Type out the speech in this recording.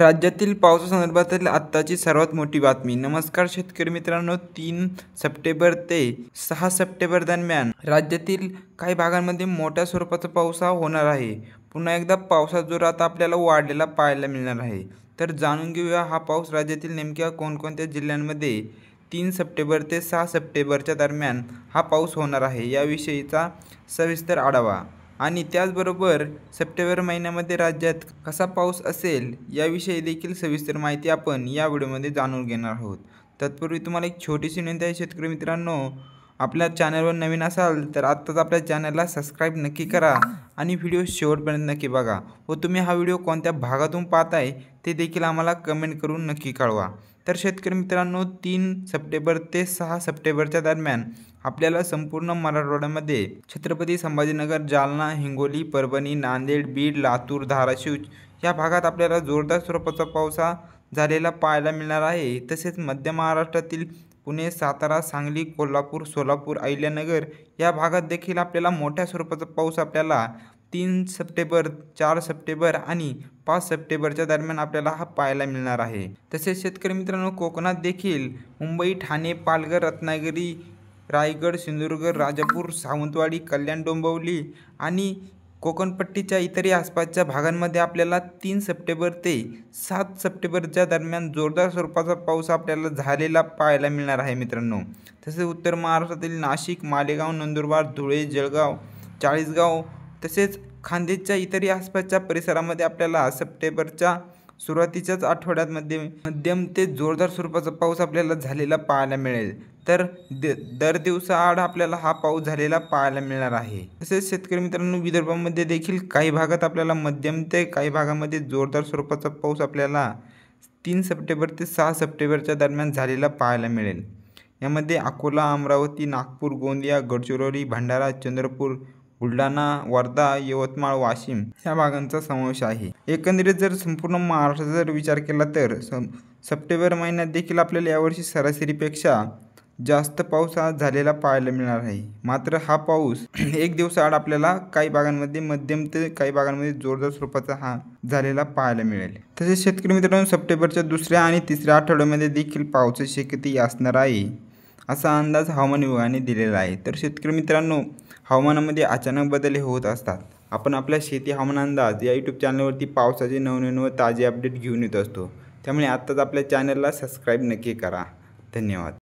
राज्यातील पावसासंदर्भातील आत्ताची सर्वात मोठी बातमी। नमस्कार शेतकरी मित्रांनो, 3 सप्टेंबर ते 6 सप्टेंबर दरम्यान राज्यातील काही भागांमध्ये मोठ्या स्वरूपाचा पाऊस होणार आहे। पुन्हा एकदा पावसाचा जोर आता आपल्याला वाढलेला पाहायला मिळणार आहे। तर जाणून घेऊया हा पाऊस राज्यातील नेमक्या कोणकोणत्या जिल्ह्यांमध्ये 3 सप्टेंबर ते 6 सप्टेंबरच्या दरम्यान हा पाऊस होणार आहे याविषयीचा सविस्तर आढावा। आणि त्याचबरोबर सप्टेंबर महिन्यामध्ये राज्यात कसा पाऊस असेल याविषयी देखील सविस्तर माहिती आपण या व्हिडिओमध्ये जाणून घेणार आहोत। तत्पूर्वी तुम्हाला एक छोटीशी विनंती आहे शेतकरी मित्रांनो, आपल्या चॅनलवर नवीन असाल तर आत्ताच आपल्या चॅनलला सबस्क्राईब नक्की करा आणि व्हिडिओ शेवटपर्यंत नक्की बघा व तुम्ही हा व्हिडिओ कोणत्या भागातून पाहताय ते देखील आम्हाला कमेंट करून नक्की कळवा। तर शेतकरी मित्रांनो, 3 सप्टेंबर ते 6 सप्टेंबरच्या दरम्यान आपल्याला संपूर्ण मराठवाड्यामध्ये छत्रपती संभाजीनगर, जालना, हिंगोली, परभणी, नांदेड, बीड, लातूर, धाराशिव या भागात आपल्याला जोरदार स्वरूपाचा पाऊस झालेला पाहायला मिळणार आहे। तसेच मध्य महाराष्ट्रातील पुणे, सातारा, सांगली, कोल्हापूर, सोलापूर, अहिल्यानगर या भागात देखील आपल्याला मोठ्या स्वरूपाचा पाऊस आपल्याला 3 सप्टेंबर, 4 सप्टेंबर आणि 5 सप्टेंबरच्या दरम्यान आपल्याला हा पाहायला मिळणार आहे। तसेच शेतकरी मित्रांनो, कोकणात देखील मुंबई, ठाणे, पालघर, रत्नागिरी, रायगड, सिंधुदुर्ग, राजापूर, सावंतवाडी, कल्याण, डोंबिवली आणि कोकणपट्टीच्या इतरही आसपासच्या भागांमध्ये आपल्याला 3 सप्टेंबर ते 7 सप्टेंबरच्या दरम्यान जोरदार स्वरूपाचा पाऊस आपल्याला झालेला पाहायला मिळणार आहे मित्रांनो। तसेच उत्तर महाराष्ट्रातील नाशिक, मालेगाव, नंदुरबार, धुळे, जळगाव, चाळीसगाव तसेच खान्देशच्या इतरही आसपासच्या परिसरामध्ये आपल्याला सप्टेंबरच्या सुरुवातीच्याच आठवड्यामध्ये मध्यम ते जोरदार स्वरूपाचा पाऊस आपल्याला झालेला पाहायला मिळेल। तर दर दिवसाआड आपल्याला हा पाऊस झालेला पाहायला मिळणार आहे। तसेच शेतकरी मित्रांनो, विदर्भामध्ये देखील काही भागात आपल्याला मध्यम ते काही भागामध्ये जोरदार स्वरूपाचा पाऊस आपल्याला 3 सप्टेंबर ते 6 सप्टेंबरच्या दरम्यान झालेला पाहायला मिळेल। यामध्ये अकोला, अमरावती, नागपूर, गोंदिया, गडचिरोली, भंडारा, चंद्रपूर, बुलढाणा, वर्धा, यवतमाळ, वाशिम या भागांचा समावेश आहे। एकंदरीत जर संपूर्ण महाराष्ट्राचा जर विचार केला तर सप्टेंबर महिन्यात देखील आपल्याला यावर्षी सरासरीपेक्षा जास्त पाऊस झालेला पाहायला मिळणार आहे। मात्र हा पाऊस एक दिवसाआड आपल्याला काही भागांमध्ये मध्यम ते काही भागांमध्ये जोरदार स्वरूपाचा झालेला पाहायला मिळेल। तसेच शेतकरी मित्रांनो, सप्टेंबरच्या दुसऱ्या आणि तिसऱ्या आठवड्यामध्ये देखील पावसाची शक्यता असणार आहे असा अंदाज हवामान विभागाने दिलेला आहे। तर शेतकरी मित्रांनो, हवामानामध्ये अचानक बदल होत असतात। आपण आपल्या शेती हवामान अंदाज या यूट्यूब चॅनलवरती पावसाचे नवनवीन व ताजे अपडेट घेऊन येत असतो। त्यामुळे आत्ताच आपल्या चॅनलला सबस्क्राईब नक्की करा। धन्यवाद।